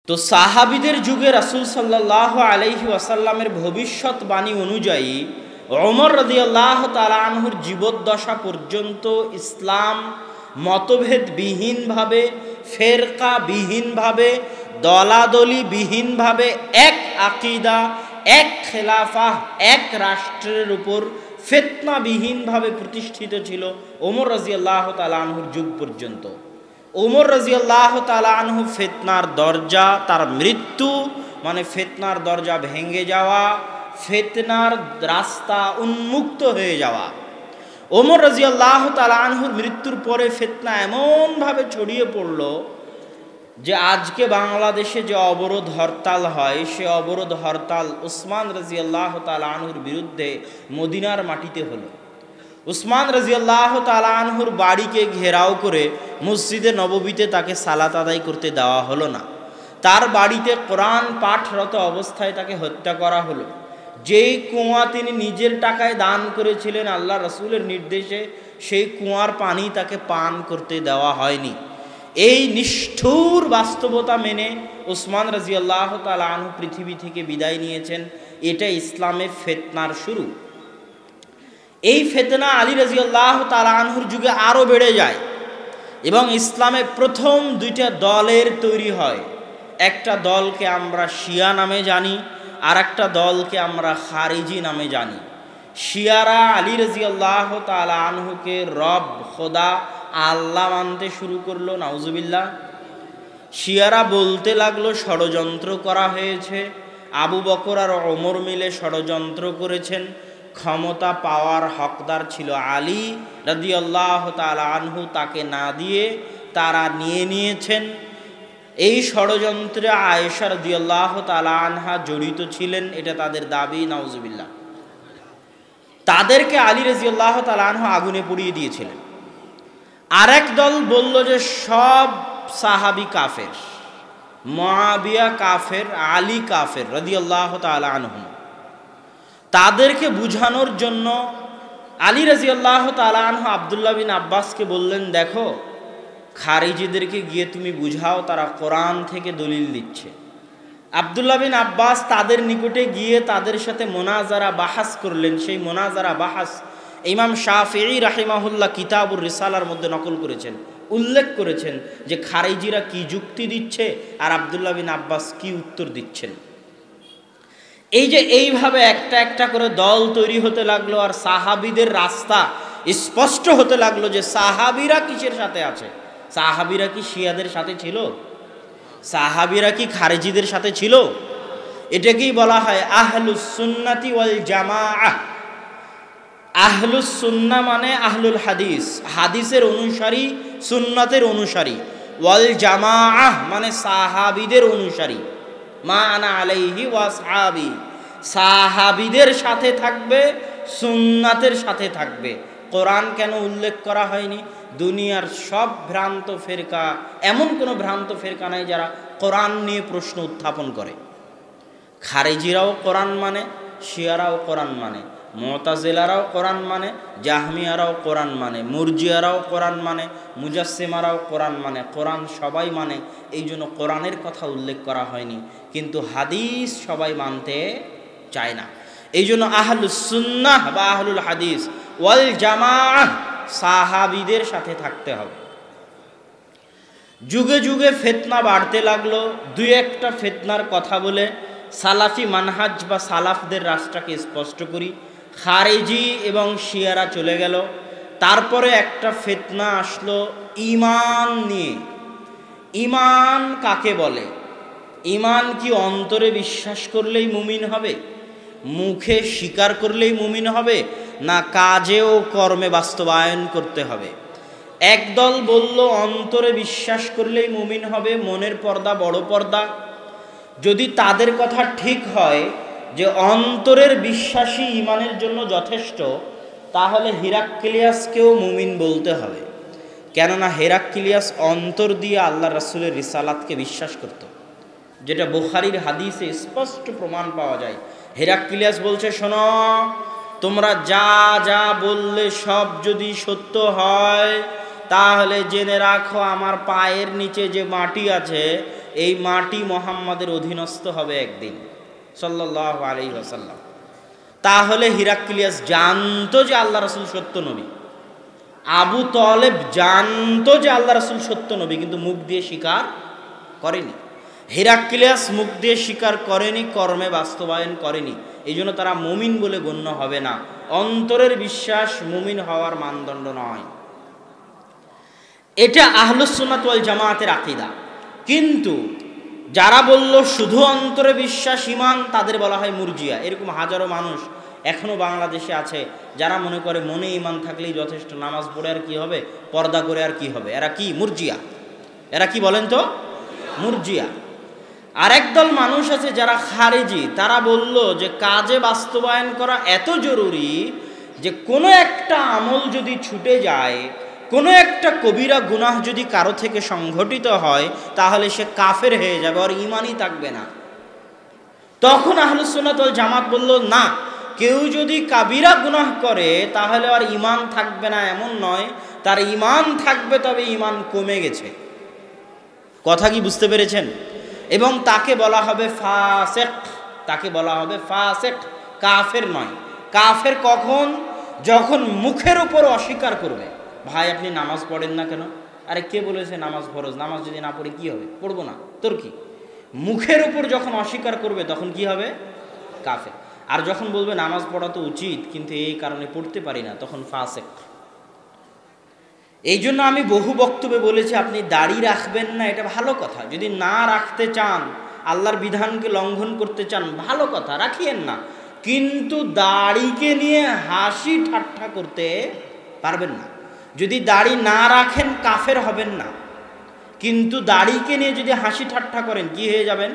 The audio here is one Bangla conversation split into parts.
তো সাহাবীদের যুগে রাসূল সাল্লাল্লাহু আলাইহি ওয়াসাল্লামের ভবিষ্যৎবাণী অনুযায়ী ওমর রাদিয়াল্লাহু তাআলা আনহুর জীবদ্দশা পর্যন্ত ইসলাম মতভেদবিহীনভাবে, ফেরকাবিহীনভাবে, দলাদলিবিহীনভাবে এক আকীদা, এক খেলাফা, এক রাষ্ট্রের উপর ফিতনাবিহীনভাবে প্রতিষ্ঠিত ছিল ওমর রাদিয়াল্লাহু তাআলা আনহুর যুগ পর্যন্ত। ওমর রাদিয়াল্লাহু তাআলা আনহু ফিতনার দরজা, তার মৃত্যু মানে ফিতনার দরজা ভেঙে যাওয়া, ফিতনার রাস্তা উন্মুক্ত হয়ে যাওয়া। ওমর রাদিয়াল্লাহু তাআলা আনহুর মৃত্যুর পরে ফিতনা এমনভাবে ছড়িয়ে পড়ল যে আজকে বাংলাদেশে যে অবরোধ হরতাল হয়, সে অবরোধ হরতাল উসমান রাদিয়াল্লাহু তাআলা আনহুর বিরুদ্ধে মদিনার মাটিতে হলো। উসমান রাদিয়াল্লাহু তাআলা আনহুর বাড়িকে ঘেরাও করে মসজিদে নববীতে তাকে সালাত আদায় করতে দেওয়া হলো না। তার বাড়িতে কোরআন পাঠরত অবস্থায় তাকে হত্যা করা হলো। যেই কুয়া তিনি নিজের টাকায় দান করেছিলেন আল্লাহ রাসূলের নির্দেশে, সেই কুয়ার পানি তাকে পান করতে দেওয়া হয়নি। এই নিষ্ঠুর বাস্তবতা মেনে উসমান রাদিয়াল্লাহু তাআলা আনহু পৃথিবী থেকে বিদায় নিয়েছেন। এটা ইসলামে ফিতনার শুরু। এই ফিতনা আলী রাদিয়াল্লাহু তাআলা আনহুর যুগে আরও বেড়ে যায় এবং ইসলামে প্রথম দুইটা দলের তৈরি হয়। একটা দলকে আমরা শিয়া নামে জানি, আর একটা দলকে আমরা খারিজি নামে জানি। শিয়ারা আলী রাদিয়াল্লাহু তাআলা আনহুকে রব, খোদা, আল্লাহ মানতে শুরু করলো, নাউজুবিল্লাহ। শিয়ারা বলতে লাগলো ষড়যন্ত্র করা হয়েছে, আবু বকর আর ওমর মিলে ষড়যন্ত্র করেছেন, ক্ষমতা পাওয়ার হকদার ছিল আলী রাদিয়াল্লাহু তাআলা আনহু, তাকে না দিয়ে তারা নিয়ে নিয়েছেন। এই ষড়যন্ত্রে আয়েশা রাদিয়াল্লাহু তাআলা আনহা জড়িত ছিলেন, এটা তাদের দাবি, নাউজুবিল্লাহ। তাদেরকে আলী রাদিয়াল্লাহু তাআলা আনহু আগুনে পুড়িয়ে দিয়েছিলেন। আরেক দল বলল যে সব সাহাবী কাফের, মুআবিয়া কাফের, আলী কাফের রাদিয়াল্লাহু তাআলা আনহু। তাদেরকে বুঝানোর জন্য আলী রাদিয়াল্লাহু তাআলা আনহু আব্দুল্লাহ বিন আব্বাসকে বললেন, দেখো খারিজিদেরকে গিয়ে তুমি বুঝাও, তারা কোরআন থেকে দলিল দিচ্ছে। আব্দুল্লাহ বিন আব্বাস তাদের নিকটে গিয়ে তাদের সাথে মোনাজারা বাহাস করলেন। সেই মোনাজারা বাহাস ইমাম শাফিঈ রাহিমাহুল্লাহ কিতাবুর রিসালার মধ্যে নকল করেছেন, উল্লেখ করেছেন যে খারিজিরা কি যুক্তি দিচ্ছে আর আব্দুল্লাহ বিন আব্বাস কি উত্তর দিচ্ছেন। এই যে এইভাবে একটা একটা করে দল তৈরি হতে লাগলো আর সাহাবীদের রাস্তা স্পষ্ট হতে লাগলো যে সাহাবীরা কিসের সাথে আছে। সাহাবীরা কি শিয়াদের সাথে ছিল? সাহাবীরা কি খারিজিদের সাথে ছিল? এটাকেই বলা হয় আহলুস সুন্নাতি ওয়াল জামাআহ। আহলুস সুন্নাহ মানে আহলুল হাদিস, হাদিসের অনুসারী, সুন্নাতের অনুসারী। ওয়াল জামাআহ মানে সাহাবীদের অনুসারী। মা আনা আলাইহি ওয়া আসহাবি, সাহাবীদের সাথে থাকবে, সুন্নাতের সাথে থাকবে। কোরআন কেন উল্লেখ করা হয়নি? দুনিয়ার সব ভ্রান্ত ফেরকা, এমন কোনো ভ্রান্ত ফেরকা নাই যারা কোরআন নিয়ে প্রশ্ন উত্থাপন করে। খারিজিরাও কোরআন মানে, শিয়ারাও কোরআন মানে, মুতাজিলারাও কোরআন মানে, জাহমিয়ারাও কোরআন মানে, মুরজিয়ারাও কোরআন মানে, মুজাসসিমারাও কোরআন মানে। কোরআন সবাই মানে, এই জন্য কোরআনের কথা উল্লেখ করা হয়নি। কিন্তু হাদিস সবাই মানতে চায় না। এই জন্য আহলুস সুন্নাহ বা আহলুল হাদিস ওয়াল জামাআহ সাহাবীদের সাথে থাকতে হবে। যুগে যুগে ফিতনা বাড়তে লাগলো। দুই একটা ফিতনার কথা বলে সালাফি মানহাজ বা সালাফদের রাস্তাকে স্পষ্ট করি। খারিজি এবং শিয়ারা চলে গেল। তারপরে একটা ফিতনা আসলো ঈমান নিয়ে। ঈমান কাকে বলে? ঈমান কি অন্তরে বিশ্বাস করলেই মুমিন হবে, মুখে স্বীকার করলেই মুমিন হবে, না কাজে ও কর্মে বাস্তবায়ন করতে হবে? একদল বলল অন্তরে বিশ্বাস করলেই মুমিন হবে, মনের পর্দা বড় পর্দা। যদি তাদের কথা ঠিক হয় যে অন্তরের বিশ্বাসী ঈমানের জন্য যথেষ্ট, তাহলে হিরাক্লিয়াসকেও মুমিন বলতে হবে। কেননা হিরাক্লিয়াস অন্তর দিয়ে আল্লাহ রাসূলের রিসালাতকে বিশ্বাস করত, যেটা বুখারীর হাদিসে স্পষ্ট প্রমাণ পাওয়া যায়। হিরাক্লিয়াস বলছে, শোনো, তোমরা যা যা বললে সব যদি সত্য হয়, তাহলে জেনে রাখো আমার পায়ের নিচে যে মাটি আছে এই মাটি মুহাম্মাদের অধীনস্থ হবে একদিন সাল্লাল্লাহু আলাইহি ওয়াসাল্লাম। তাহলে হিরাক্লিয়াস জানতো যে আল্লাহ রাসূল সত্য নবী, আবু তলেব জানতো যে আল্লাহ রাসূল সত্য নবী, কিন্তু মুখ দিয়ে স্বীকার করেনি। হিরাক্লিয়াস মুখ দিয়ে স্বীকার করেনি, কর্মে বাস্তবায়ন করেনি, এই জন্য তারা মুমিন বলে গণ্য হবে না। অন্তরের বিশ্বাস মুমিন হওয়ার মানদণ্ড নয়। এটা আহলুস সুন্নাত ওয়াল জামাতের আকীদা। কিন্তু যারা বলল শুধু অন্তরে বিশ্বাস ঈমান, তাদের বলা হয় মুরজিয়া। এরকম হাজারো মানুষ এখনো বাংলাদেশে আছে যারা মনে করে মনে ঈমান থাকলেই যথেষ্ট, নামাজ পড়ে আর কি হবে, পর্দা করে আর কি হবে। এরা কি? মুরজিয়া। এরা কি বলেন তো? মুরজিয়া। আরেক দল মানুষ আছে যারা খারেজি, তারা বলল যে কাজে বাস্তবায়ন করা এত জরুরি যে কোনো একটা আমল যদি ছুটে যায়, কোনো একটা কবিরা গুনাহ যদি কারো থেকে সংঘটিত হয়, তাহলে সে কাফের হয়ে যাবে, আর ঈমানই থাকবে না। তখন আহলুস সুন্নাত ওয়াল জামাত বলল, না, কেউ যদি কাবিরা গুনাহ করে তাহলে আর ঈমান থাকবে না এমন নয়, তার ঈমান থাকবে, তবে ঈমান কমে গেছে। কথা কি বুঝতে পেরেছেন? এবং তাকে বলা হবে ফাসিক, তাকে বলা হবে ফাসিক, কাফের নয়। কাফের কখন? যখন মুখের উপর অস্বীকার করবে। ভাই আপনি নামাজ পড়েন না কেন? আরে কে বলেছে নামাজ ফরজ? নামাজ যদি না পড়ি কি হবে? পড়বো না, তোর কি? মুখের উপর যখন অস্বীকার করবে তখন কি হবে? কাফের। আর যখন বলবে নামাজ পড়া তো উচিত কিন্তু এই কারণে পড়তে পারি না, তখন ফাসিক। এই জন্য আমি বহু বক্তব্যে বলেছি, আপনি দাড়ি রাখবেন না, এটা ভালো কথা। যদি না রাখতে চান, আল্লাহর বিধানকে লঙ্ঘন করতে চান, ভালো কথা, রাখিয়েন না। কিন্তু দাড়িকে নিয়ে হাসি ঠাট্টা করতে পারবেন না। যদি দাড়ি না রাখেন কাফের হবেন না, কিন্তু দাড়িকে নিয়ে যদি হাসি ঠাট্টা করেন কি হয়ে যাবেন?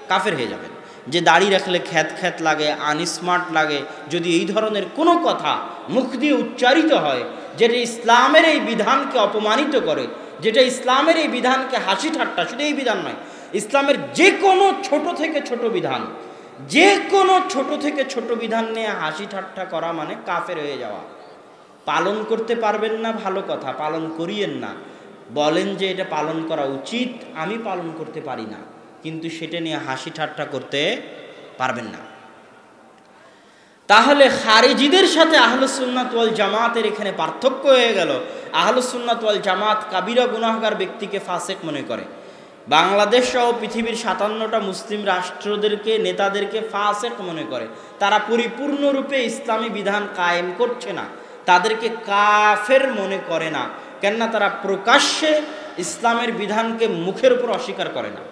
কাফের হয়ে যাবেন। যে দাড়ি রাখলে খ্যাত খ্যাত লাগে, আনস্মার্ট লাগে, যদি এই ধরনের কোনো কথা মুখ দিয়ে উচ্চারিত হয় যেটা ইসলামের এই বিধানকে অপমানিত করে, যেটা ইসলামের এই বিধানকে হাসি ঠাট্টা, শুধু এই বিধান নয়, ইসলামের যে কোনো ছোট থেকে ছোট বিধান, যে কোনো ছোট থেকে ছোট বিধান নিয়ে হাসি ঠাট্টা করা মানে কাফের হয়ে যাওয়া। পালন করতে পারবেন না, ভালো কথা, পালন করিয়েন না। বলেন যে এটা পালন করা উচিত, আমি পালন করতে পারি না, কিন্তু সেটা নিয়ে হাসি ঠাট্টা করতে পারবেন না। তাহলে খারিজিদের সাথে আহলুস সুন্নাত ওয়াল জামাতের এখানে পার্থক্য হয়ে গেল। আহলুস সুন্নাত ওয়াল জামাত কাবিরা গুনাহগার ব্যক্তিকে ফাসিক মনে করে। বাংলাদেশ সহ পৃথিবীর 57টা মুসলিম রাষ্ট্রদেরকে, নেতাদেরকে ফাসিক মনে করে। তারা পরিপূর্ণরূপে ইসলামী বিধান কায়েম করছে না, তাদেরকে কাফের মনে করে না। কেননা তারা প্রকাশ্যে ইসলামের বিধানকে মুখের উপর অস্বীকার করে না।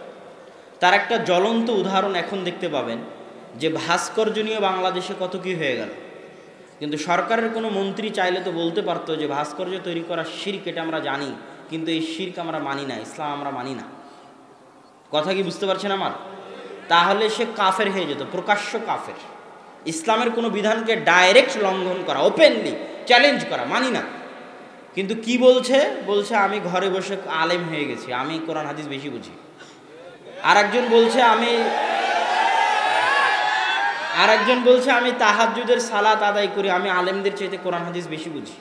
তার একটা জ্বলন্ত উদাহরণ এখন দেখতে পাবেন যে ভাস্কর্য নিয়ে বাংলাদেশে কত কি হয়ে গেল। কিন্তু সরকারের কোনো মন্ত্রী চাইলে তো বলতে পারতো যে ভাস্কর্য তৈরি করা শিরক, এটা আমরা জানি, কিন্তু এই শিরক আমরা মানি না, ইসলাম আমরা মানি না। কথা কি বুঝতে পারছেন আমার? তাহলে সে কাফের হয়ে যেত, প্রকাশ্য কাফের। ইসলামের কোনো বিধানকে ডাইরেক্ট লঙ্ঘন করা, ওপেনলি চ্যালেঞ্জ করা, মানি না। কিন্তু কি বলছে? বলছে আমি ঘরে বসে আলেম হয়ে গেছি, আমি কোরআন হাদিস বেশি বুঝি। আরেকজন বলছে আমি তাহাজ্জুদের সালাত আদায় করি, আমি আলেমদের চাইতে কোরআন হাদিস বেশি বুঝি।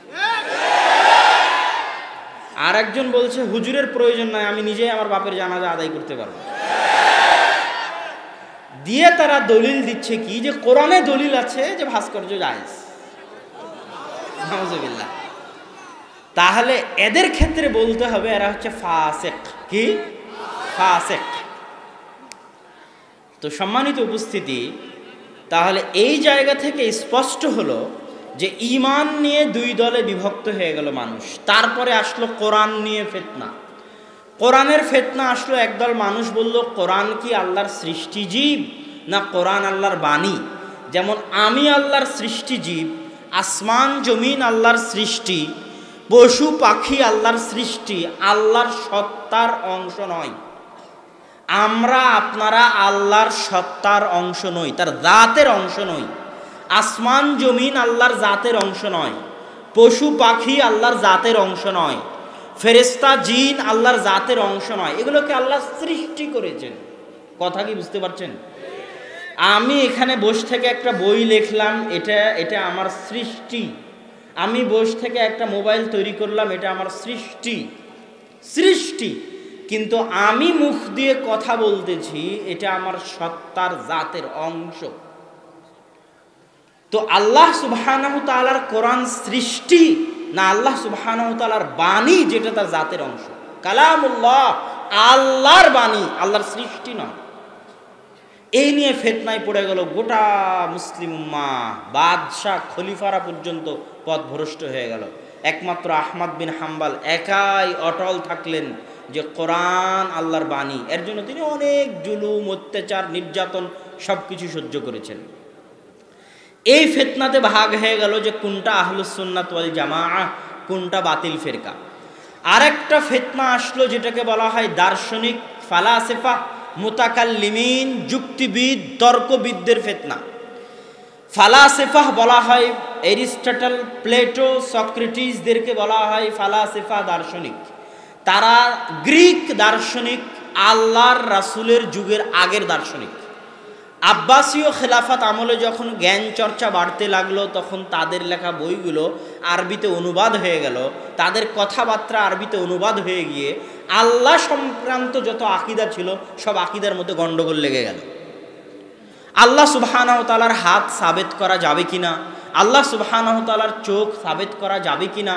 আরেকজন বলছে হুজুরের প্রয়োজন নাই, আমি নিজেই আমার বাপের জানাজা আদায় করতে পারবো। দিয়ে তারা দলিল দিচ্ছে কি, যে কোরআনে দলিল আছে যে ভাস্কর্য জায়েজ। নাউজুবিল্লাহ। তাহলে এদের ক্ষেত্রে বলতে হবে এরা হচ্ছে ফাসিক। কি? ফাসিক। তো সম্মানিত উপস্থিতি, তাহলে এই জায়গা থেকে স্পষ্ট হলো যে ঈমান নিয়ে দুই দলে বিভক্ত হয়ে গেল মানুষ। তারপরে আসলো কোরআন নিয়ে ফিতনা। কোরআনের ফিতনা আসলো। একদল মানুষ বলল কোরআন কি আল্লাহর সৃষ্টিজীব না কোরআন আল্লাহর বাণী? যেমন আমি আল্লাহর সৃষ্টিজীব, আসমান জমিন আল্লাহর সৃষ্টি, পশু পাখি আল্লাহর সৃষ্টি, আল্লাহর সত্তার অংশ নয়। আমরা আপনারা আল্লাহর সত্তার অংশ নই, তার জাতের অংশ নই। আসমান জমিন আল্লাহর জাতের অংশ নয়, পশু পাখি আল্লাহর জাতের অংশ নয়, ফেরেশতা জিন আল্লাহর জাতের অংশ নয়। এগুলোকে আল্লাহ সৃষ্টি করেছেন। কথা কি বুঝতে পারছেন? আমি এখানে বসে থেকে একটা বই লিখলাম, এটা আমার সৃষ্টি। আমি বসে থেকে একটা মোবাইল তৈরি করলাম, এটা আমার সৃষ্টি। কিন্তু আমি মুখ দিয়ে কথা বলতেছি, এটা আমার সত্তার জাতের অংশ। তো আল্লাহ সুবহানাহু তাআলার কোরআন সৃষ্টি না আল্লাহ সুবহানাহু তাআলার বাণী, যেটা তার জাতের অংশ। কালামুল্লাহ আল্লাহর বাণী, আল্লাহর সৃষ্টি নয়। এই নিয়ে ফিতনায় পড়ে গেল গোটা মুসলিম উম্মাহ, বাদশাহ খলিফারা পর্যন্ত পথভ্রষ্ট হয়ে গেল। একমাত্র আহমদ বিন হাম্বল একাই অটল থাকলেন যে কোরআন আল্লাহর বাণী। এর জন্য তিনি অনেক জুলুম, অত্যাচার, নির্যাতন সবকিছু সহ্য করেছেন। এই ফিতনাতে ভাগ হয়ে গেল যে কোনটা আহলুস সুন্নাত ওয়াল জামাআহ, কোনটা বাতিল ফিরকা। আরেকটা ফিতনা আসলো যেটাকে বলা হয় দার্শনিক, ফালাসিফা, মুতাকাল্লিমিন, যুক্তিবিদ, তর্কবিদদের ফিতনা। ফালাসিফা বলা হয় এরিস্টটল, প্লেটো, সক্রেটিসদেরকে বলা হয় ফালাসিফা, দার্শনিক। তারা গ্রিক দার্শনিক, আল্লাহর রাসূলের যুগের আগের দার্শনিক। আব্বাসীয় খেলাফত আমলে যখন জ্ঞান চর্চা বাড়তে লাগলো, তখন তাদের লেখা বইগুলো আরবিতে অনুবাদ হয়ে গেল, তাদের কথাবার্তা আরবিতে অনুবাদ হয়ে গিয়ে আল্লাহ সংক্রান্ত যত আকীদা ছিল সব আকীদার মধ্যে গন্ডগোল লেগে গেল। আল্লাহ সুবহানাহু তাআলার হাত সাবেত করা যাবে কিনা, আল্লাহ সুবহানাহু তাআলার চোখ সাবেত করা যাবে কিনা,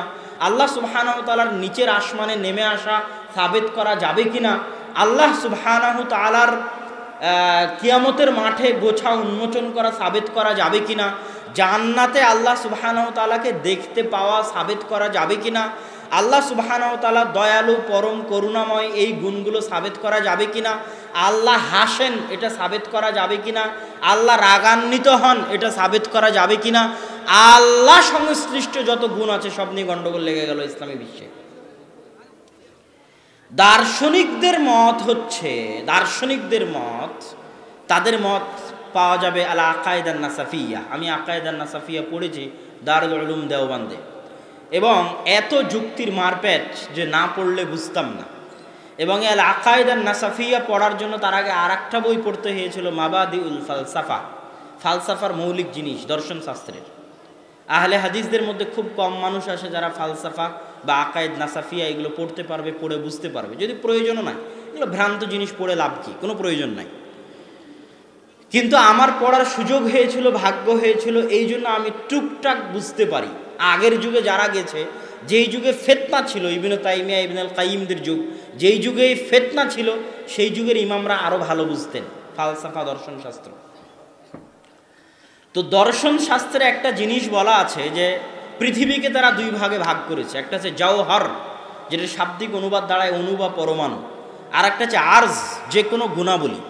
আল্লাহ সুবহানাহু তাআলার নিচের আসমানে নেমে আসা সাবেত করা যাবে কিনা, আল্লাহ সুবহানাহু তাআলার কিয়ামতের মাঠে গোছা উন্মোচন করা সাবেত করা যাবে কিনা, জান্নাতে আল্লাহ সুবহানাহু তাআলাকে দেখতে পাওয়া সাবেত করা যাবে কিনা, আল্লাহ সুবহানাহু তাআলা দয়ালু, পরম করুণাময়, এই গুণগুলো সাবেত করা যাবে কিনা, আল্লাহ হাসেন এটা সাবেত করা যাবে কিনা, আল্লাহ রাগান্বিত হন এটা সাবেত করা যাবে কিনা, আল্লাহ সংশ্লিষ্ট যত গুণ আছে সব নিয়ে গন্ডগোল লেগে গেল ইসলামী বিশ্বে। দার্শনিকদের মত হচ্ছে, দার্শনিকদের মত, তাদের মত পাওয়া যাবে আল আকায়েদ আন নাসাফিয়া। আমি আকায়েদ আন নাসাফিয়া পড়েছি দারুল উলুম দেওবন্দে, এবং এত যুক্তির মারপ্যাচ যে না পড়লে বুঝতাম না। এবং আল আকায়েদ আন নাসাফিয়া পড়ার জন্য তার আগে আর একটা বই পড়তে হয়েছিল, মাবাদিউল ফালসাফা, ফালসাফার মৌলিক জিনিস, দর্শন শাস্ত্রের। আহলে হাদিসদের মধ্যে খুব কম মানুষ আসে যারা ফালসাফা বা আকায়েদ নাসাফিয়া এগুলো পড়তে পারবে, পড়ে বুঝতে পারবে। যদি প্রয়োজনও নাই, এগুলো ভ্রান্ত জিনিস পড়ে লাভ কি, কোনো প্রয়োজন নাই। কিন্তু আমার পড়ার সুযোগ হয়েছিল, ভাগ্য হয়েছিল, এই জন্য আমি টুকটাক বুঝতে পারি। আগের যুগে যারা গেছে, যেই যুগে ফিতনা ছিল, ইবনে তাইমিয়া, ইবনে আল কাইয়িমদের যুগ, যেই যুগে ফিতনা ছিল, সেই যুগের ইমামরা আরও ভালো বুঝতেন ফালসাফা, দর্শন শাস্ত্র। তো দর্শন শাস্ত্রে একটা জিনিস বলা আছে যে পৃথিবীকে তারা দুই ভাগে ভাগ করেছে। একটা হচ্ছে জওহর, যেটা শাব্দিক অনুবাদ দাঁড়ায় অণু বা পরমাণু, আর একটা হচ্ছে আর্জ, যে কোনো গুণাবলী।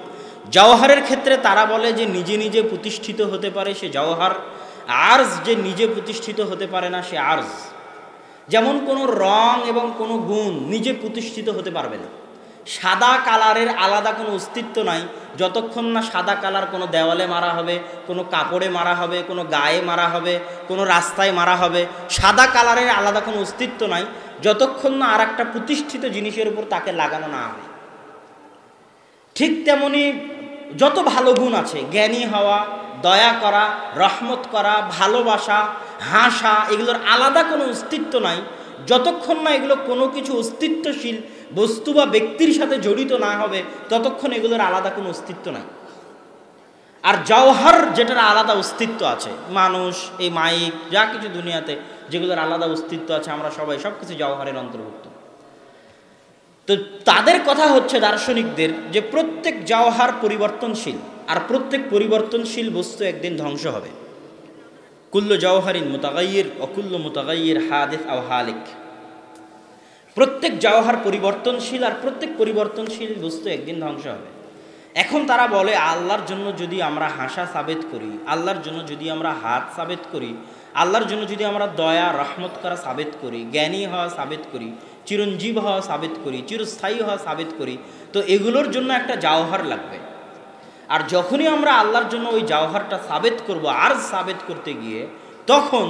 জওহরের ক্ষেত্রে তারা বলে যে নিজে নিজে প্রতিষ্ঠিত হতে পারে সে জওহর, আর্জ যে নিজে প্রতিষ্ঠিত হতে পারে না সে আর্জ। যেমন কোনো রং এবং কোনো গুণ নিজে প্রতিষ্ঠিত হতে পারবে না। সাদা কালারের আলাদা কোনো অস্তিত্ব নাই যতক্ষণ না সাদা কালার কোনো দেওয়ালে মারা হবে, কোনো কাপড়ে মারা হবে, কোনো গায়ে মারা হবে, কোনো রাস্তায় মারা হবে। সাদা কালারের আলাদা কোনো অস্তিত্ব নাই যতক্ষণ না আর একটা প্রতিষ্ঠিত জিনিসের উপর তাকে লাগানো না হয়। ঠিক তেমনি যত ভালো গুণ আছে, জ্ঞানী হওয়া, দয়া করা, রহমত করা, ভালোবাসা, হাসা, এগুলোর আলাদা কোনো অস্তিত্ব নাই যতক্ষণ না এগুলো কোনো কিছু অস্তিত্বশীল বস্তু বা ব্যক্তির সাথে জড়িত না হবে, ততক্ষণ এগুলোর আলাদা কোনো অস্তিত্ব নাই। আর জওহর যেটার আলাদা অস্তিত্ব আছে, মানুষ, এই মাইক, যা কিছু দুনিয়াতে যেগুলোর আলাদা অস্তিত্ব আছে, আমরা সবাই সব কিছু জওহরের অন্তর্ভুক্ত। তো তাদের কথা হচ্ছে দার্শনিকদের যে প্রত্যেক জওহর পরিবর্তনশীল, আর প্রত্যেক পরিবর্তনশীল বস্তু একদিন ধ্বংস হবে। কুল্লু জওহরিন মুতাগায়্যির ও কুল্লু মুতাগায়্যির হাদিস আও হালিক। প্রত্যেক জওহর পরিবর্তনশীল, আর প্রত্যেক পরিবর্তনশীল বস্তু একদিন ধ্বংস হবে। এখন তারা বলে আল্লাহর জন্য যদি আমরা হাসা সাবেত করি, আল্লাহর জন্য যদি আমরা হাত সাবেত করি, আল্লাহর জন্য যদি আমরা দয়া, রহমত করা সাবেত করি, জ্ঞানী হওয়া সাবেত করি, চিরঞ্জীব হওয়া সাবেত করি, চিরস্থায়ী হওয়া সাবেত করি, তো এগুলোর জন্য একটা জওহর লাগবে। আর যখনই আমরা আল্লাহর জন্য ওই জওহরটা সাবেত করব, আর সাবেত করতে গিয়ে, তখন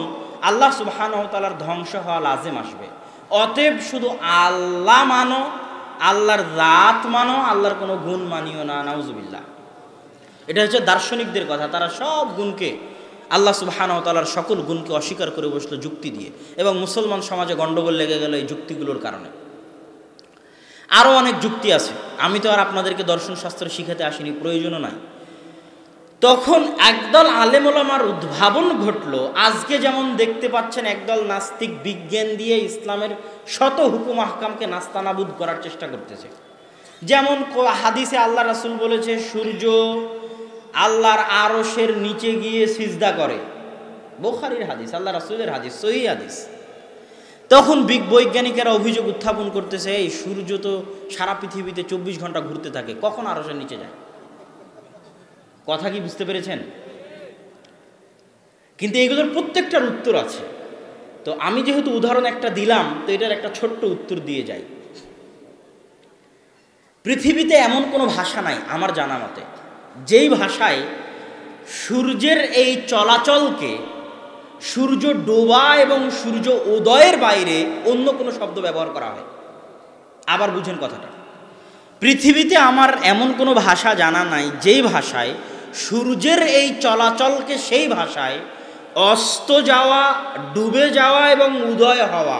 আল্লাহ সুবহানাহু ওয়া তাআলার ধ্বংস হওয়া লাজেম আসবে। অতএব শুধু আল্লাহ মানো, আল্লাহর জাত মানো, আল্লাহর কোনো গুণ মানিও না। নাউজুবিল্লাহ। এটা হচ্ছে দার্শনিকদের কথা। তারা সব গুণকে, আল্লাহ সুবহানাহু ওয়া তাআলার সকল গুণকে অস্বীকার করে বসলো যুক্তি দিয়ে, এবং মুসলমান সমাজে গণ্ডগোল লেগে গেল এই যুক্তিগুলোর কারণে। আরও অনেক যুক্তি আছে, আমি তো আর আপনাদেরকে দর্শন শাস্ত্র শিখাতে আসিনি, প্রয়োজনও নাই। তখন একদল আলেম ওলামার উদ্ভাবন ঘটলো। আজকে যেমন দেখতে পাচ্ছেন একদল নাস্তিক বিজ্ঞান দিয়ে ইসলামের শত হুকুম আহকামকে নাস্তানাবুদ করার চেষ্টা করতেছে। যেমন হাদিসে আল্লাহ রাসূল বলেছে সূর্য আল্লাহর আরশের নিচে গিয়ে সিজদা করে, বুখারীর হাদিস, আল্লাহ রাসূলের হাদিস, সহিহ হাদিস। তখন বৈজ্ঞানিকেরা অভিযোগ উত্থাপন করতেছে, এই সূর্য তো সারা পৃথিবীতে 24 ঘন্টা ঘুরতে থাকে, কখন আরশের নিচে যায়? কথা কি বুঝতে পেরেছেন? কিন্তু এগুলোর প্রত্যেকটার উত্তর আছে। তো আমি যেহেতু উদাহরণ একটা দিলাম, তো এটার একটা ছোট্ট উত্তর দিয়ে যাই। পৃথিবীতে এমন কোনো ভাষা নাই আমার জানা মতে যেই ভাষায় সূর্যের এই চলাচলকে সূর্য ডোবা এবং সূর্য উদয়ের বাইরে অন্য কোনো শব্দ ব্যবহার করা হয়। আবার বুঝেন কথাটা, পৃথিবীতে আমার এমন কোনো ভাষা জানা নাই যেই ভাষায় সূর্যের এই চলাচলকে সেই ভাষায় অস্ত যাওয়া, ডুবে যাওয়া এবং উদয় হওয়া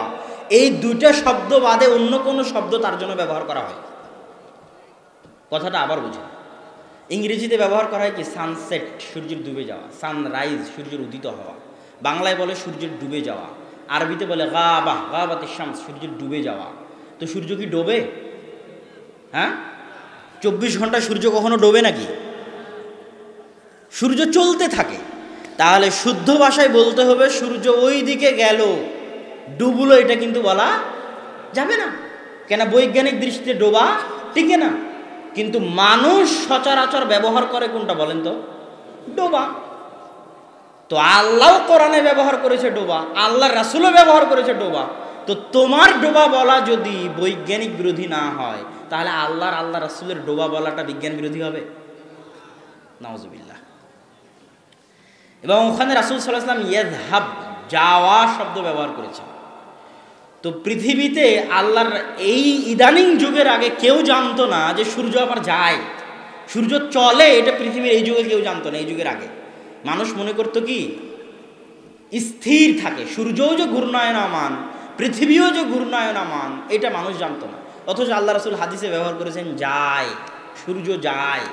এই দুইটা শব্দ বাদে অন্য কোনো শব্দ তার জন্য ব্যবহার করা হয়। কথাটা আবার বুঝেন, ইংরেজিতে ব্যবহার করা হয় কি সানসেট, সূর্যের ডুবে যাওয়া, সানরাইজ, সূর্যের উদিত হওয়া। বাংলায় বলে সূর্যের ডুবে যাওয়া, আরবিতে বলে গাবাহ, গাবাতিশ শামস, সূর্যের ডুবে যাওয়া। তো সূর্য কি ডোবে? হ্যাঁ, 24 ঘন্টা সূর্য কখনো ডোবে নাকি? সূর্য চলতে থাকে। তাহলে শুদ্ধ ভাষায় বলতে হবে সূর্য ওই দিকে গেল, ডুবলো, এটা কিন্তু বলা যাবে না। কেন? বৈজ্ঞানিক দৃষ্টিতে ডোবা টিকে না। কিন্তু মানুষ সচরাচর ব্যবহার করে কোনটা বলেন তো? ডোবা। তো আল্লাহ কোরআনে ব্যবহার করেছে ডোবা, আল্লাহ রাসূলও ব্যবহার করেছে ডোবা। তো তোমার ডোবা বলা যদি বৈজ্ঞানিক বিরোধী না হয়, তাহলে আল্লাহ রাসূলের ডোবা বলাটা বিজ্ঞান বিরোধী হবে? নাউজুবিল্লাহ। এবং ওখানে রাসূল সাল্লাল্লাহু আলাইহি ওয়াসাল্লাম ইয়াযহাব, যাওয়া শব্দ ব্যবহার করেছেন। তো পৃথিবীতে আল্লাহর এই ইদানিং যুগের আগে কেউ জানতো না যে সূর্য আবার যায়, সূর্য চলে, এটা পৃথিবীর এই যুগে কেউ জানতো না। এই যুগের আগে মানুষ মনে করতো কি স্থির থাকে, সূর্যও যে ঘূর্ণায়মান, পৃথিবীও যে ঘূর্ণায়মান, এটা মানুষ জানতো না। অথচ আল্লাহ রাসূল হাদিসে ব্যবহার করেছেন যায়, সূর্য যায়।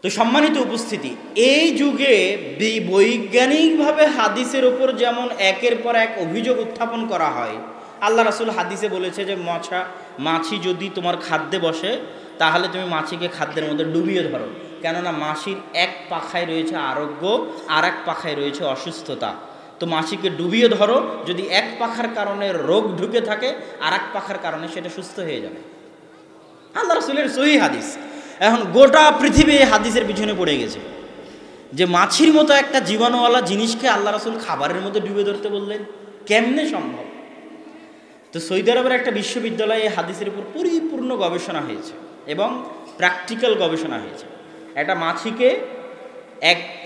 তো সম্মানিত উপস্থিতি, এই যুগে বৈজ্ঞানিকভাবে হাদিসের ওপর যেমন একের পর এক অভিযোগ উত্থাপন করা হয়, আল্লাহ রাসূল হাদিসে বলেছে যে মাছি যদি তোমার খাদ্যে বসে তাহলে তুমি মাছিকে খাদ্যের মধ্যে ডুবিয়ে ধরো, কেননা মাছির এক পাখায় রয়েছে আরোগ্য, আর এক পাখায় রয়েছে অসুস্থতা। তো মাছিকে ডুবিয়ে ধরো, যদি এক পাখার কারণে রোগ ঢুকে থাকে আর এক পাখার কারণে সেটা সুস্থ হয়ে যাবে। আল্লাহ রাসূলের সহিহ হাদিস। এখন গোটা পৃথিবী হাদিসের পিছনে পড়ে গেছে যে মাছির মতো একটা জীবাণুওয়ালা জিনিসকে আল্লাহ রাসূল খাবারের মধ্যে ডুবে ধরতে বললেন, কেমনে সম্ভব? তো সৌদি আরবের একটা বিশ্ববিদ্যালয়ে এই হাদিসের উপর পরিপূর্ণ গবেষণা হয়েছে এবং প্র্যাকটিক্যাল গবেষণা হয়েছে। একটা মাছিকে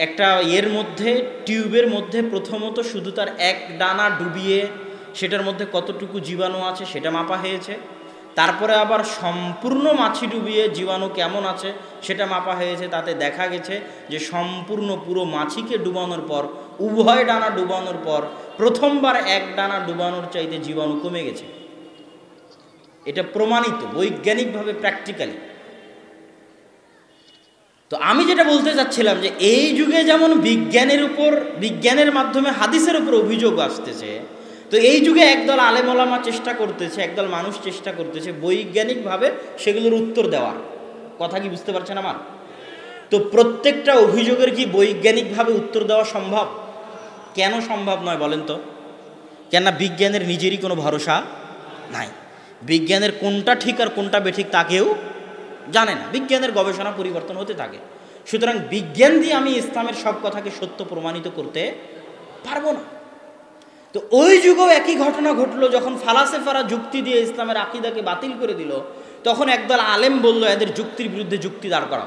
একটা মধ্যে, টিউবের মধ্যে প্রথমত শুধু তার এক ডানা ডুবিয়ে সেটার মধ্যে কতটুকু জীবাণু আছে সেটা মাপা হয়েছে। তারপরে আবার সম্পূর্ণ মাছি ডুবিয়ে জীবাণু কেমন আছে সেটা মাপা হয়েছে। তাতে দেখা গেছে যে সম্পূর্ণ পুরো মাছিকে ডুবানোর পর, উভয় ডানা ডুবানোর পর প্রথমবার এক ডানা ডুবানোর চাইতে জীবাণু কমে গেছে। এটা প্রমাণিত বৈজ্ঞানিকভাবে, প্র্যাকটিক্যালি। তো আমি যেটা বলতে চাচ্ছিলাম যে এই যুগে যেমন বিজ্ঞানের মাধ্যমে হাদিসের উপর অভিযোগ আসতেছে, তো এই যুগে একদল আলেম ওলামা চেষ্টা করতেছে, একদল মানুষ চেষ্টা করতেছে বৈজ্ঞানিকভাবে সেগুলোর উত্তর দেওয়ার। কথা কি বুঝতে পারছেন আমার? তো প্রত্যেকটা অভিযোগের কি বৈজ্ঞানিকভাবে উত্তর দেওয়া সম্ভব? কেন সম্ভব নয় বলেন তো? কেননা বিজ্ঞানের নিজেরই কোনো ভরসা নাই। বিজ্ঞানের কোনটা ঠিক আর কোনটা বেঠিক তা কেউ জানে না। বিজ্ঞানের গবেষণা পরিবর্তন হতে থাকে। সুতরাং বিজ্ঞান দিয়ে আমি ইসলামের সব কথাকে সত্য প্রমাণিত করতে পারবো না। তো ওই যুগেও একই ঘটনা ঘটলো, যখন ফালাসেফারা যুক্তি দিয়ে ইসলামের আকীদাকে বাতিল করে দিল, তখন একদল আলেম বলল এদের যুক্তির বিরুদ্ধে যুক্তি দাঁড় করা।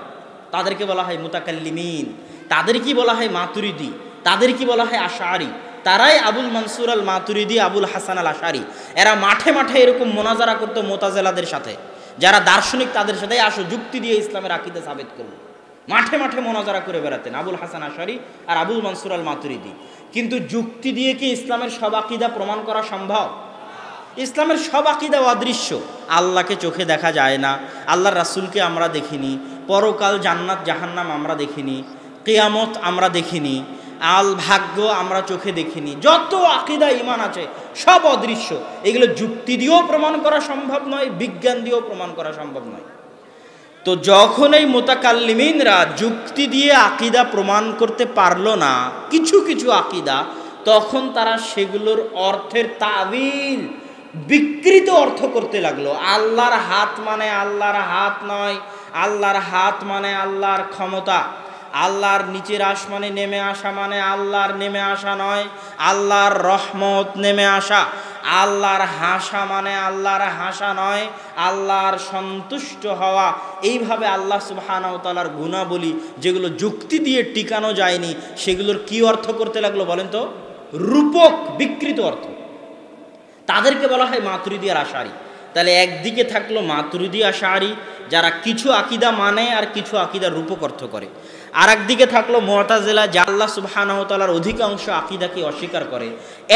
তাদেরকে বলা হয় মুতাকাল্লিমিন, তাদেরকে বলা হয় মাতুরিদি, তাদেরকে বলা হয় আশআরি। তারাই আবুল মনসুর আল মাতুরিদি, আবুল হাসান আল আশআরি। এরা মাঠে মাঠে এরকম মোনাজারা করতো মুতাজিলাদের সাথে, যারা দার্শনিক তাদের সাথে আসো যুক্তি দিয়ে ইসলামের আকীদা সাবিত করবো। মাঠে মাঠে মোনাজারা করে বেড়াতেন আবুল হাসান আশআরি আর আবুল মনসুর আল মাতুরিদি। কিন্তু যুক্তি দিয়ে কি ইসলামের সব আকীদা প্রমাণ করা সম্ভব? ইসলামের সব আকিদা অদৃশ্য। আল্লাহকে চোখে দেখা যায় না, আল্লাহর রাসূলকে আমরা দেখিনি, পরকাল জান্নাত জাহান্নাম আমরা দেখিনি, কিয়ামত আমরা দেখিনি, আল ভাগ্য আমরা চোখে দেখিনি। যত আকিদা ঈমান আছে সব অদৃশ্য। এগুলো যুক্তি দিয়েও প্রমাণ করা সম্ভব নয়, বিজ্ঞান দিয়েও প্রমাণ করা সম্ভব নয়। তো যখন এই মুতাকাল্লিমিনরা যুক্তি দিয়ে আকিদা প্রমাণ করতে পারলো না কিছু কিছু আকিদা, তখন তারা সেগুলোর অর্থের তাবিল, বিকৃত অর্থ করতে লাগলো। আল্লাহর হাত মানে আল্লাহর হাত নয়, আল্লাহর হাত মানে আল্লাহর ক্ষমতা, আল্লাহর নিচের আসমানে নেমে আসা মানে আল্লাহর নেমে আসা নয়, আল্লাহর রহমত নেমে আসা, আল্লাহর হাসা মানে আল্লাহর হাসা নয়, আল্লাহর সন্তুষ্ট হওয়া। এইভাবে আল্লাহ সুবহানাহু ওয়া তাআলার গুণাবলী যেগুলো যুক্তি দিয়ে টিকানো যায়নি, সেগুলোর কি অর্থ করতে লাগলো বলেন তো? রূপক, বিকৃত অর্থ। তাদেরকে বলা হয় মাতুরিদি আর আশারি। তাহলে একদিকে থাকলো মাতুরিদি আশারি, যারা কিছু আকিদা মানে আর কিছু আকিদা রূপক অর্থ করে। আর একদিকে থাকলো মুতাজিলা, যা আল্লাহ সুবহানাহু ওয়া তাআলার অধিকাংশ আকিদাকে অস্বীকার করে।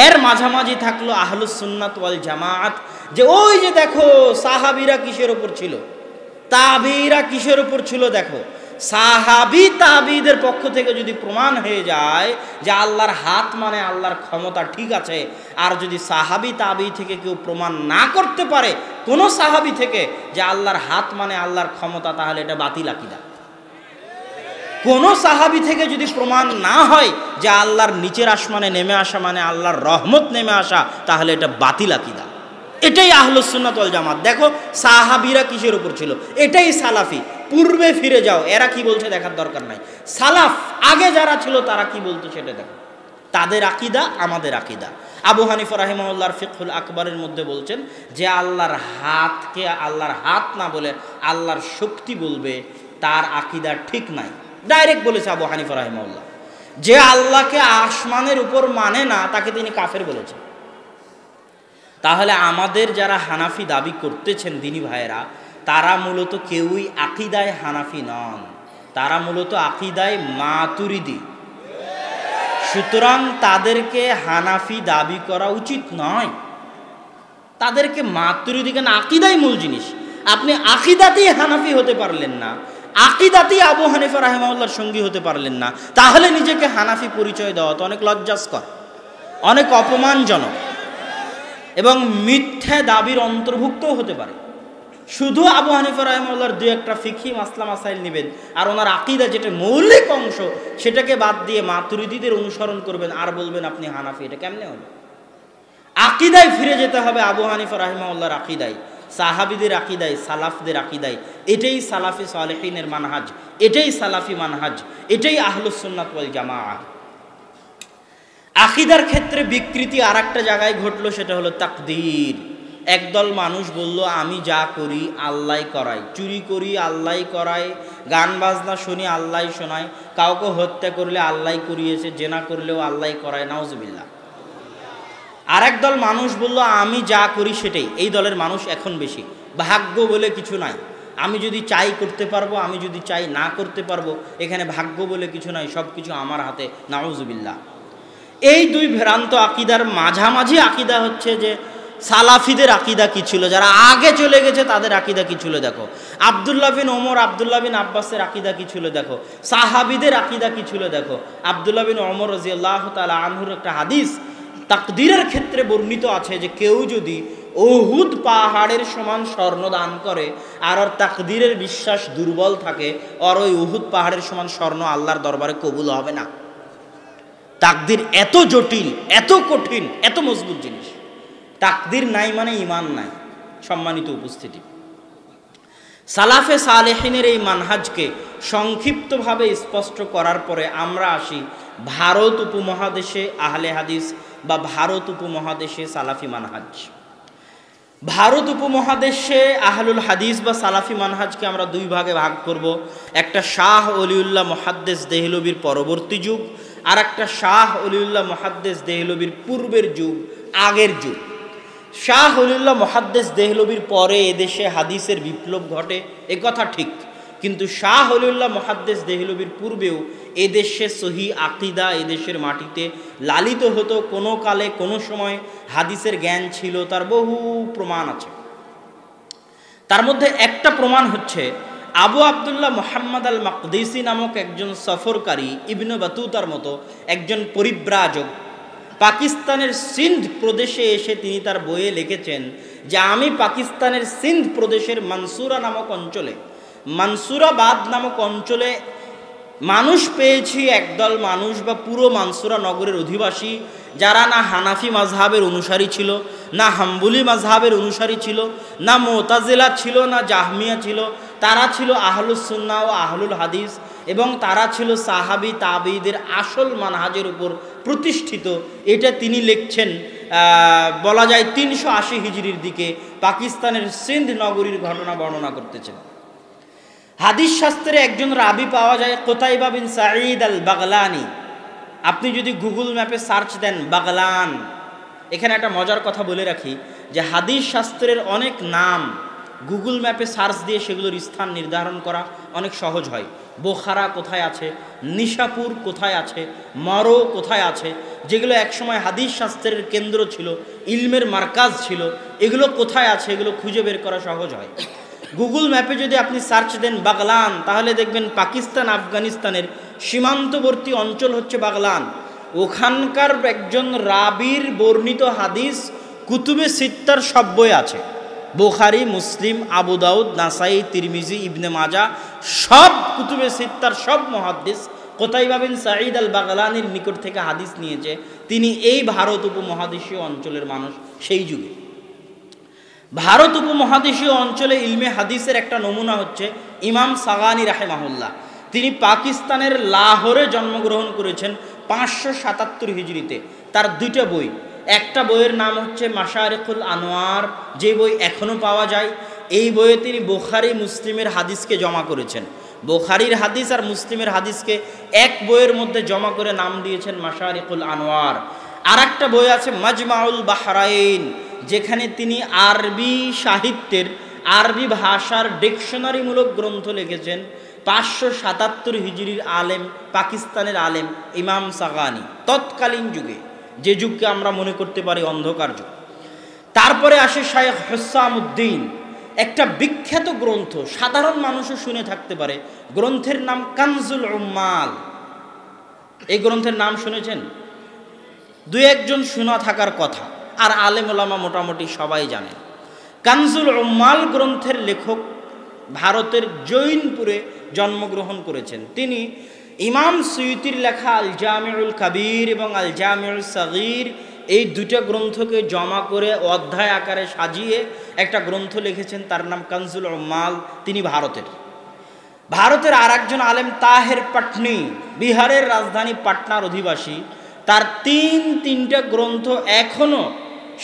এর মাঝামাঝি থাকলো আহলুস সুন্নাত ওয়াল জামাআত, যে ওই যে দেখো সাহাবীরা কিসের উপর ছিল, তাবিরা কিসের উপর ছিল দেখো। সাহাবী তাবিদের পক্ষ থেকে যদি প্রমাণ হয়ে যায় যে আল্লাহর হাত মানে আল্লাহর ক্ষমতা, ঠিক আছে। আর যদি সাহাবী তাবি থেকে কেউ প্রমাণ না করতে পারে, কোন সাহাবী থেকে, যে আল্লাহর হাত মানে আল্লাহর ক্ষমতা, তাহলে এটা বাতিল আকীদা। কোন সাহাবী থেকে যদি প্রমাণ না হয় যে আল্লাহর নিচের আসমানে নেমে আসা মানে আল্লাহর রহমত নেমে আসা, তাহলে এটা বাতিল আকীদা। এটাই আহলুস সুন্নাত ওয়াল জামাত। দেখো সাহাবীরা কিসের উপর ছিল, এটাই সালাফি। পূর্বে ফিরে যাও, এরা কি বলছে দেখার দরকার নাই। সালাফ আগে যারা ছিল তারা কি বলতো সেটা দেখো। তাদের আকীদা আমাদের আকীদা। আবু হানিফা রাহিমাহুল্লাহর ফিকহুল আকবরের মধ্যে বলছেন যে আল্লাহর হাতকে আল্লাহর হাত না বলে আল্লাহর শক্তি বলবে, তার আকীদা ঠিক নাই। ডাইরেক্ট বলেছে আবু হানিফা রাহিমাহুল্লাহ। যে আল্লাহকে আসমানের উপর মানে না, তাকে তিনি কাফের বলেছেন। তাহলে আমাদের যারা হানাফি দাবি করতেছেন দিনী ভাইয়েরা, তারা মূলত কেউই আকীদায় হানাফি নন, তারা মূলত আকীদায় মাতুরিদি। সুতরাং তাদেরকে হানাফি দাবি করা উচিত নয়, তাদেরকে মাতুরিদি। কেন? আকীদাই মূল জিনিস। আপনি আকীদাতেই হানাফি হতে পারলেন না, আকীদাতেই আবু হানিফা রাহিমাহুল্লাহর সঙ্গী হতে পারলেন না, তাহলে নিজেকে হানাফি পরিচয় দেওয়া তো অনেক লজ্জাস্কর, অনেক অপমানজনক এবং মিথ্যা দাবির অন্তর্ভুক্তও হতে পারে। শুধু আবু হানিফা রাহিমাহুল্লাহর দুই একটা ফিকহি মাসলা মাসাইল নেবেন, আর ওনার আকীদা যেটা মৌলিক অংশ সেটাকে বাদ দিয়ে মাতুরিদিদের অনুসরণ করবেন আর বলবেন আপনি হানাফি। এটা কেমনে হবে? আকীদায় ফিরে যেতে হবে, আবু হানিফা রাহিমাহুল্লাহর আকীদায়, সাহাবীদের আকীদায়, সালাফদের আকীদায়। এটাই সালাফি সালেহিনের মানহাজ, এটাই সালাফি মানহাজ, এটাই আহলুস সুন্নাত ওয়াল জামাআহ। আকীদার ক্ষেত্রে বিকৃতি আর একটা জায়গায় ঘটলো, সেটা হলো তাকদীর। একদল মানুষ বলল আমি যা করি আল্লাহ করাই, চুরি করি আল্লাহ করায়, গান বাজনা শুনি আল্লাহ শোনায়, কাউকে হত্যা করলে আল্লাহ করিয়েছে, জেনা করলেও আল্লাহ করায়, নাউজুবিল্লাহ। আর একদল মানুষ বলল আমি যা করি সেটাই। এই দলের মানুষ এখন বেশি। ভাগ্য বলে কিছু নাই, আমি যদি চাই করতে পারবো, আমি যদি চাই না করতে পারবো, এখানে ভাগ্য বলে কিছু নাই, সব কিছু আমার হাতে, নাউজুবিল্লাহ। এই দুই ভ্রান্ত আকীদার মাঝামাঝি আকীদা হচ্ছে যে সালাফিদের আকীদা কি ছিল, যারা আগে চলে গেছে তাদের আকীদা কি ছিল দেখো। আব্দুল্লাহ বিন ওমর, আব্দুল্লাহ বিন আব্বাসের আকীদা কি ছিল দেখো, সাহাবীদের আকীদা কি ছিল দেখো। আব্দুল্লাহ বিন ওমর রাদিয়াল্লাহু তাআলা আনহুর একটা হাদিস তাকদীরের ক্ষেত্রে বর্ণিত আছে যে কেউ যদি উহুদ পাহাড়ের সমান স্বর্ণ দান করে আর ওর তাকদীরের বিশ্বাস দুর্বল থাকে, আর ওই উহুদ পাহাড়ের সমান স্বর্ণ আল্লাহর দরবারে কবুল হবে না। তাকদীর এত জটিল, এত কঠিন, এত মজবুত জিনিস। তাকদীর নাই মানে ঈমান নাই। সম্মানিত উপস্থিতি, সালাফে সালেহিনের এই মানহাজকে সংক্ষিপ্তভাবে স্পষ্ট করার পরে আমরা আসি ভারত উপমহাদেশে আহলে হাদিস বা ভারত উপমহাদেশে সালাফি মানহাজ। ভারত উপমহাদেশে আহলুল হাদিস বা সালাফি মানহাজকে আমরা দুই ভাগে ভাগ করব। একটা শাহ ওলিউল্লাহ মুহাদ্দিস দেহলভির পরবর্তী যুগ, আর একটা শাহ ওলিউল্লাহ মুহাদ্দিস দেহলভির পূর্বের যুগ, আগের যুগ। শাহ ওলিউল্লাহ মুহাদ্দিস দেহলভির পরে এদেশে হাদিসের বিপ্লব ঘটে, এ কথা ঠিক। কিন্তু শাহ ওলিউল্লাহ মুহাদ্দিস দেহলভির পূর্বেও এদেশে সহি আকিদা এদেশের মাটিতে লালিত হতো, কোনো কালে কোনো সময় হাদিসের জ্ঞান ছিল, তার বহু প্রমাণ আছে। তার মধ্যে একটা প্রমাণ হচ্ছে আবু আবদুল্লাহ মুহাম্মদ আল মাকদিসি নামক একজন সফরকারী ইবনে বাতুতার মতো একজন পরিব্রাজক পাকিস্তানের সিন্ধ প্রদেশে এসে তিনি তার বইয়ে লিখেছেন যে আমি পাকিস্তানের সিন্ধ প্রদেশের মানসুরা নামক অঞ্চলে, মানসুরাবাদ নামক অঞ্চলে মানুষ পেয়েছি, একদল মানুষ বা পুরো মানসুরা নগরের অধিবাসী যারা না হানাফি মাযহাবের অনুসারী ছিল, না হাম্বলি মাযহাবের অনুসারী ছিল, না মুতাজিলা ছিল, না জাহমিয়া ছিল, তারা ছিল আহলুস সুন্নাহ ও আহলুল হাদিস, এবং তারা ছিল সাহাবী তাবেঈদের আসল মানহাজের উপর প্রতিষ্ঠিত। এটা তিনি লিখছেন বলা যায় 380 হিজরির দিকে পাকিস্তানের সিন্ধ নগরীর ঘটনা বর্ণনা করতেছেন। হাদিস শাস্ত্রে একজন রাবি পাওয়া যায় কুতাইবা বিন সাঈদ আল বাগলানি। আপনি যদি গুগল ম্যাপে সার্চ দেন বাগলান, এখানে একটা মজার কথা বলে রাখি যে হাদিস শাস্ত্রের অনেক নাম গুগল ম্যাপে সার্চ দিয়ে সেগুলোর স্থান নির্ধারণ করা অনেক সহজ হয়। বোখারা কোথায় আছে, নিশাপুর কোথায় আছে, মরো কোথায় আছে, যেগুলো একসময় হাদিস শাস্ত্রের কেন্দ্র ছিল, ইলমের মার্কাজ ছিল, এগুলো কোথায় আছে এগুলো খুঁজে বের করা সহজ হয়। গুগল ম্যাপে যদি আপনি সার্চ দেন বাগলান, তাহলে দেখবেন পাকিস্তান আফগানিস্তানের সীমান্তবর্তী অঞ্চল হচ্ছে বাগলান। ওখানকার একজন রাবির বর্ণিত হাদিস কুতুবে সিত্তার সব বই আছে, বুখারী, মুসলিম, আবু দাউদ, নাসাই, তিরমিজি, ইবনে মাজা, সব কুতুবে সিত্তার সব মুহাদ্দিস কুতাইবা বিন সাঈদ আল বাগলানির নিকট থেকে হাদিস নিয়েছে। তিনি এই ভারত উপমহাদেশীয় অঞ্চলের মানুষ। সেই যুগে ভারত উপমহাদেশীয় অঞ্চলে ইলমে হাদিসের একটা নমুনা হচ্ছে ইমাম সাগানি রাহেমাহুল্লাহ। তিনি পাকিস্তানের লাহোরে জন্মগ্রহণ করেছেন 577 হিজরিতে। তার দুইটা বই, একটা বইয়ের নাম হচ্ছে মাশারিকুল আনোয়ার, যে বই এখনও পাওয়া যায়। এই বইয়ে তিনি বুখারী মুসলিমের হাদিসকে জমা করেছেন, বুখারীর হাদিস আর মুসলিমের হাদিসকে এক বইয়ের মধ্যে জমা করে নাম দিয়েছেন মাশারিকুল আনোয়ার। আর একটা বই আছে মাজমাউল বাহরাইন, যেখানে তিনি আরবি সাহিত্যের, আরবি ভাষার ডিকশনারিমূলক গ্রন্থ লিখেছেন। 577 হিজরির আলেম, পাকিস্তানের আলেম ইমাম সাগানি, তৎকালীন যুগে, যে যুগকে আমরা মনে করতে পারি অন্ধকার যুগ। তারপরে আসে শায়খ হুসামউদ্দিন, একটা বিখ্যাত গ্রন্থ সাধারণ মানুষও শুনে থাকতে পারে, গ্রন্থের নাম কানজুল উম্মাল। এই গ্রন্থের নাম শুনেছেন? দুই একজন শোনা থাকার কথা, আর আলেম ওলামা মোটামুটি সবাই জানেন। কানজুল উম্মাল গ্রন্থের লেখক ভারতের জৈনপুরে জন্মগ্রহণ করেছেন। তিনি ইমাম সুয়ুতির লেখা আল জামিউল কাবীর এবং আল জামিউল সাগীর, এই দুটো গ্রন্থকে জমা করে অধ্যায় আকারে সাজিয়ে একটা গ্রন্থ লিখেছেন, তার নাম কানজুল উম্মাল। তিনি ভারতের আর একজন আলেম তাহের পাটনি, বিহারের রাজধানী পাটনার অধিবাসী। তার তিনটা গ্রন্থ এখনও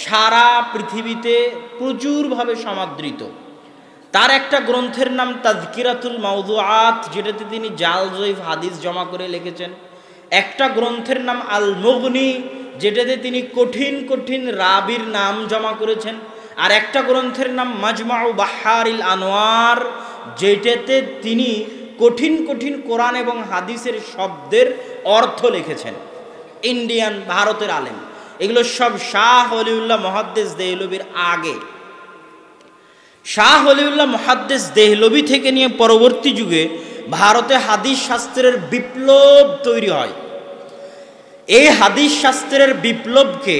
সারা পৃথিবীতে প্রচুরভাবে সমাদৃত। তার একটা গ্রন্থের নাম তাযকিরাতুল মাওদুআত, যেটাতে তিনি জাল জয়ীফ হাদিস জমা করে লিখেছেন। একটা গ্রন্থের নাম আল মুগনি, যেটাতে তিনি কঠিন কঠিন রাবির নাম জমা করেছেন। আর একটা গ্রন্থের নাম মাজমাউ বাহারিল আনোয়ার, যেটাতে তিনি কঠিন কঠিন কোরআন এবং হাদিসের শব্দের অর্থ লিখেছেন। ইন্ডিয়ান, ভারতের আলেম। এগুলো সব শাহ ওলিউল্লাহ মুহাদ্দিস দেহলভির আগে। শাহ ওলিউল্লাহ মুহাদ্দিস দেহলভি থেকে নিয়ে পরবর্তী যুগে ভারতে হাদিস শাস্ত্রের বিপ্লব তৈরি হয়। এই হাদিস শাস্ত্রের বিপ্লবকে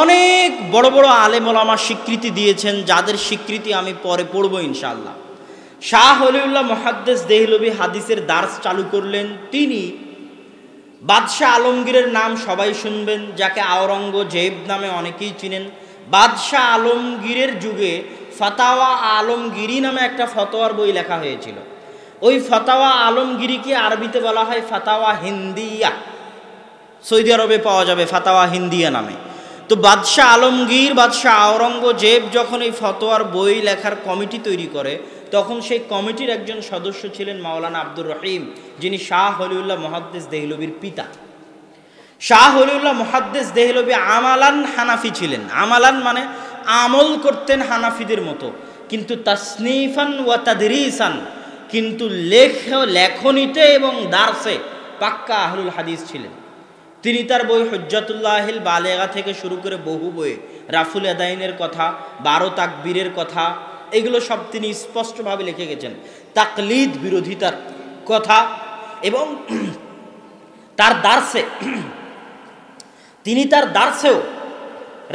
অনেক বড় বড় আলেম ওলামা স্বীকৃতি দিয়েছেন, যাদের স্বীকৃতি আমি পরে পড়ব ইনশাআল্লাহ। শাহ ওলিউল্লাহ মুহাদ্দিস দেহলভি হাদিসের দার্স চালু করলেন। তিনি বাদশাহ আলমগীরের নাম সবাই শুনবেন, যাকে আওরঙ্গজেব নামে অনেকেই চিনেন। বাদশাহ আলমগীরের যুগে ফাতাওয়া আলমগিরি নামে একটা ফতোয়ার বই লেখা হয়েছিল। ওই ফাতাওয়া আলমগিরিকে আরবিতে বলা হয় ফাতাওয়া হিন্দিয়া। সৌদি আরবে পাওয়া যাবে ফাতাওয়া হিন্দিয়া নামে। তো বাদশাহ আলমগীর, বাদশাহ আওরঙ্গজেব যখন এই ফতোয়ার বই লেখার কমিটি তৈরি করে, তখন সেই কমিটির একজন সদস্য ছিলেন মাওলানা আব্দুর রহিম, যিনি শাহ ওলিউল্লাহ মুহাদ্দিস দেহলভির পিতা। শাহ ওলিউল্লাহ মুহাদ্দিস দেহলভি আমালান হানাফি ছিলেন। আমালান মানে আমল করতেন হানাফিদের মতো, কিন্তু তাসনিফান ওয়া তাদরিসান, কিন্তু লেখনীতে এবং দার্সে পাক্কা আহলুল হাদিস ছিলেন। তিনি তার বই হুজ্জাতুল্লাহিল বালেগা থেকে শুরু করে বহু বইয়ে রাফুল আদাইনের কথা, 12 তাকবীরের কথা, এগুলো সব তিনি স্পষ্টভাবে লিখে গেছেন। তাকলিদ বিরোধিতার কথা এবং তার দার্সে তিনি তার দার্সেও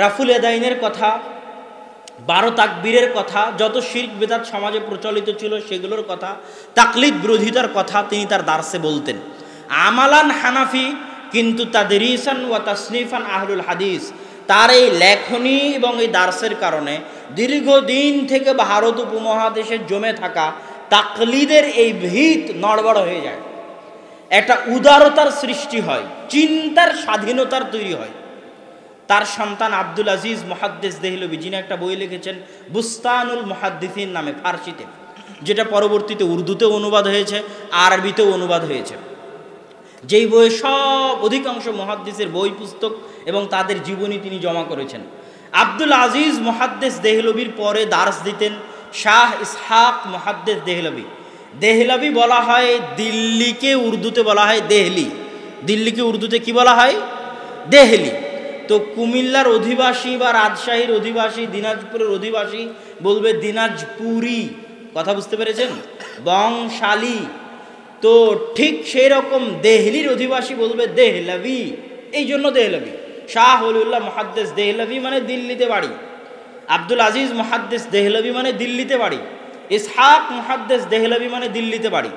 রাফুল আদাইনের কথা, 12 তাকবীরের কথা, যত শিরক বিদআত সমাজে প্রচলিত ছিল সেগুলোর কথা, তাকলিদ বিরোধিতার কথা তিনি তার দার্সে বলতেন। আমালান হানাফি কিন্তু তাদরিসান ওয়া তাসনিফান আহলুল হাদিস। তার এই লেখনী এবং এই দার্সের কারণে দীর্ঘদিন থেকে ভারত উপমহাদেশে জমে থাকা তাকলিদের এই ভিত নড়বড় হয়ে যায়, একটা উদারতার সৃষ্টি হয়, চিন্তার স্বাধীনতার তৈরি হয়। তার সন্তান আব্দুল আজিজ মুহাদ্দিস দেহলভী, যিনি একটা বই লিখেছেন বুস্তানুল মুহাদ্দিসিন নামে ফার্সিতে, যেটা পরবর্তীতে উর্দুতেও অনুবাদ হয়েছে, আরবিতেও অনুবাদ হয়েছে, যেই বইয়ে সব অধিকাংশ মুহাদ্দিসের বই পুস্তক এবং তাদের জীবনী তিনি জমা করেছেন। আব্দুল আজিজ মুহাদ্দিস দেহলভীর পরে দার্স দিতেন শাহ ইসহাক মুহাদ্দিস দেহলভী। দেহলভী বলা হয় দিল্লিকে, উর্দুতে বলা হয় দেহলি। দিল্লিকে উর্দুতে কি বলা হয়? দেহলি। তো কুমিল্লার অধিবাসী বা রাজশাহীর অধিবাসী, দিনাজপুরের অধিবাসী বলবে দিনাজপুরি, কথা বুঝতে পেরেছেন? বংশালী। তো ঠিক সেই রকম দেহলির অধিবাসী বলবে দেহলভী, এই জন্য দেহলভী। শাহ ওলিউল্লাহ মুহাদ্দিস দেহলভী মানে দিল্লিতে বাড়ি, আব্দুল আজিজ মুহাদ্দিস দেহলভী মানে দিল্লিতে বাড়ি, ইসহাক মুহাদ্দিস দেহলভী মানে দিল্লিতে বাড়ি।